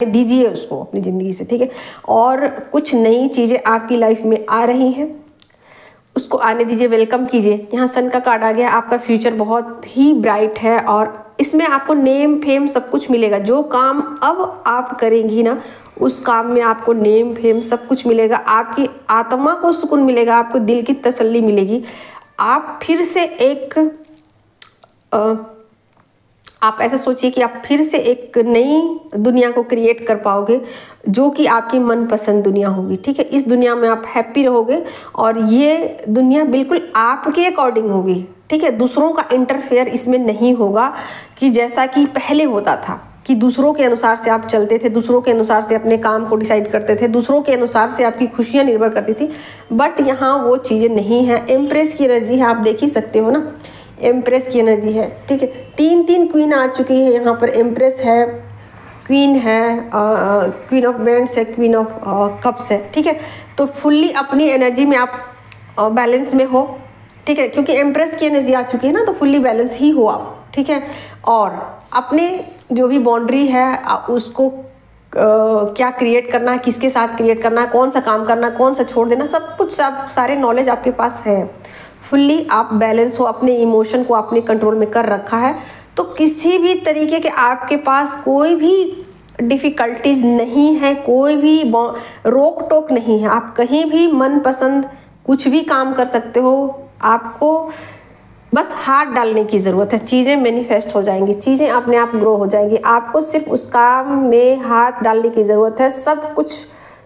दीजिए उसको अपनी ज़िंदगी से, ठीक है। और कुछ नई चीज़ें आपकी लाइफ में आ रही हैं, उसको आने दीजिए, वेलकम कीजिए। यहाँ सन का कार्ड आ गया, आपका फ्यूचर बहुत ही ब्राइट है और इसमें आपको नेम फेम सब कुछ मिलेगा। जो काम अब आप करेंगी ना, उस काम में आपको नेम फेम सब कुछ मिलेगा। आपकी आत्मा को सुकून मिलेगा, आपको दिल की तसल्ली मिलेगी। आप फिर से आप ऐसे सोचिए कि आप फिर से एक नई दुनिया को क्रिएट कर पाओगे, जो कि आपकी मनपसंद दुनिया होगी, ठीक है। इस दुनिया में आप हैप्पी रहोगे और ये दुनिया बिल्कुल आपके अकॉर्डिंग होगी, ठीक है। दूसरों का इंटरफेयर इसमें नहीं होगा कि जैसा कि पहले होता था कि दूसरों के अनुसार से आप चलते थे, दूसरों के अनुसार से अपने काम को डिसाइड करते थे, दूसरों के अनुसार से आपकी खुशियाँ निर्भर करती थी। बट यहाँ वो चीज़ें नहीं है। एम्प्रेस की एनर्जी है, आप देख ही सकते हो ना, एम्प्रेस की एनर्जी है, ठीक है। 3 क्वीन आ चुकी है यहाँ पर। एम्प्रेस है, क्वीन है, क्वीन ऑफ बैंड्स है, क्वीन ऑफ कप्स है, ठीक है। तो फुल्ली अपनी एनर्जी में आप बैलेंस में हो, ठीक है, क्योंकि एम्प्रेस की एनर्जी आ चुकी है ना, तो फुल्ली बैलेंस ही हो आप, ठीक है। और अपने जो भी बाउंड्री है उसको क्या क्रिएट करना है, किसके साथ क्रिएट करना है, कौन सा काम करना है, कौन सा छोड़ देना, सब कुछ सारे नॉलेज आपके पास है। फुल्ली आप बैलेंस हो, अपने इमोशन को अपने कंट्रोल में कर रखा है। तो किसी भी तरीके के आपके पास कोई भी डिफ़िकल्टीज नहीं है, कोई भी रोक टोक नहीं है। आप कहीं भी मनपसंद कुछ भी काम कर सकते हो। आपको बस हाथ डालने की ज़रूरत है, चीज़ें मैनिफेस्ट हो जाएंगी, चीज़ें अपने आप ग्रो हो जाएंगी। आपको सिर्फ उस काम में हाथ डालने की ज़रूरत है।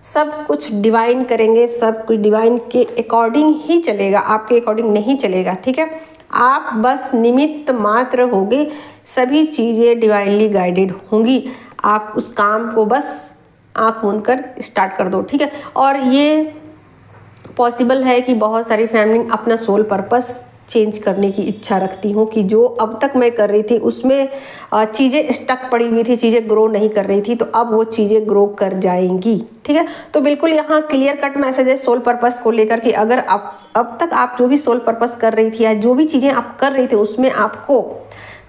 सब कुछ डिवाइन करेंगे, सब कुछ डिवाइन के अकॉर्डिंग ही चलेगा, आपके अकॉर्डिंग नहीं चलेगा, ठीक है। आप बस निमित्त मात्र होगे, सभी चीज़ें डिवाइनली गाइडेड होंगी। आप उस काम को बस आँख मूंद कर स्टार्ट कर दो, ठीक है। और ये पॉसिबल है कि बहुत सारी फैमिली अपना सोल पर्पस चेंज करने की इच्छा रखती हूँ कि जो अब तक मैं कर रही थी उसमें चीज़ें स्टक पड़ी हुई थी, चीज़ें ग्रो नहीं कर रही थी, तो अब वो चीज़ें ग्रो कर जाएंगी, ठीक है। तो बिल्कुल यहाँ क्लियर कट मैसेज है सोल पर्पस को लेकर कि अगर अब तक आप जो भी सोल पर्पस कर रही थी या जो भी चीज़ें आप कर रही थी उसमें आपको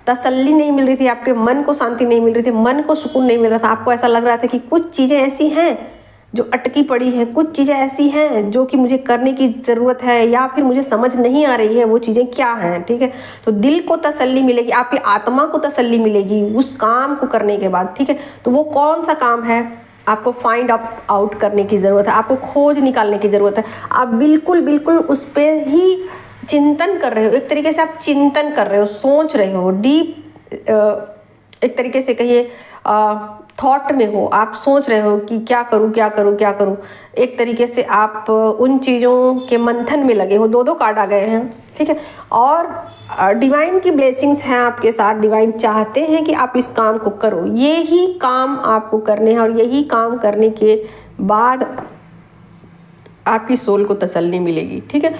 तसल्ली नहीं मिल रही थी, आपके मन को शांति नहीं मिल रही थी, मन को सुकून नहीं मिल रहा था, आपको ऐसा लग रहा था कि कुछ चीज़ें ऐसी हैं जो अटकी पड़ी है, कुछ चीज़ें ऐसी हैं जो कि मुझे करने की ज़रूरत है या फिर मुझे समझ नहीं आ रही है वो चीज़ें क्या हैं, ठीक है। तो दिल को तसल्ली मिलेगी, आपकी आत्मा को तसल्ली मिलेगी उस काम को करने के बाद, ठीक है। तो वो कौन सा काम है आपको फाइंड आउट करने की ज़रूरत है, आपको खोज निकालने की ज़रूरत है। आप बिल्कुल उस पर ही चिंतन कर रहे हो, एक तरीके से आप चिंतन कर रहे हो, सोच रहे हो, डीप एक तरीके से कहिए थॉट में हो, आप सोच रहे हो कि क्या करूं क्या करूं क्या करूं। एक तरीके से आप उन चीज़ों के मंथन में लगे हो। 2 कार्ड आ गए हैं, ठीक है। और डिवाइन की ब्लेसिंग्स हैं आपके साथ। डिवाइन चाहते हैं कि आप इस काम को करो, ये ही काम आपको करने हैं और यही काम करने के बाद आपकी सोल को तसल्ली मिलेगी, ठीक है।